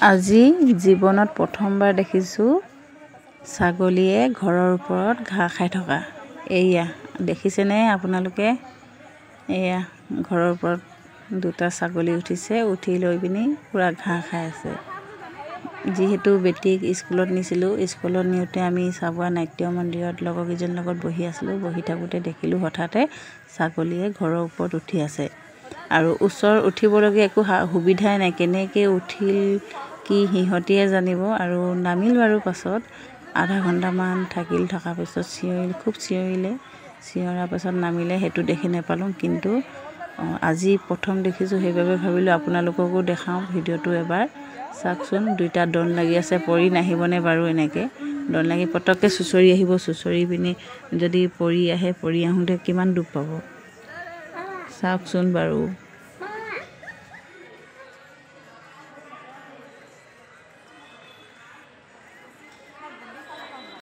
আজি জীৱনত প্ৰথমবাৰ দেখিছোঁ ছাগলীয়ে ঘৰৰ ওপৰত ঘাঁহ খাই থকা। এয়া দেখিছেনে আপোনালোকে? এয়া ঘৰৰ ওপৰত দুটা ছাগলী উঠিছে, উঠি লৈ পিনি পূৰা ঘাঁহ খাই আছে। যিহেতু বেটীক স্কুলত নিছিলোঁ, স্কুলত নিওঁতে আমি চাবুৱা নাট্য মন্দিৰত লগৰকেইজনীৰ লগত বহি আছিলোঁ। বহি থাকোঁতে দেখিলোঁ হঠাতে ছাগলীয়ে ঘৰৰ ওপৰত উঠি আছে আৰু ওচৰ উঠিবলগীয়া একো সুবিধাই নাই। কেনেকৈ উঠিল কি সিহঁতিয়ে জানিব। আৰু নামিল বাৰু। পাছত আধা ঘণ্টামান থকাৰ পিছত খুব চিঞৰিলে। চিঞৰাৰ পাছত নামিলে, সেইটো দেখি নাপালোঁ। কিন্তু আজি প্ৰথম দেখিছোঁ, সেইবাবে ভাবিলোঁ আপোনালোককো দেখাওঁ ভিডিঅ'টো এবাৰ চাওকচোন। দুইটা দন লাগি আছে, পৰি নাহিবনে বাৰু? এনেকৈ দন লাগি পটককৈ চুঁচৰি আহিব। চুঁচৰি পিনি যদি পৰি আহে, পৰি আহোঁতে কিমান দুখ পাব চাওকচোন বাৰু।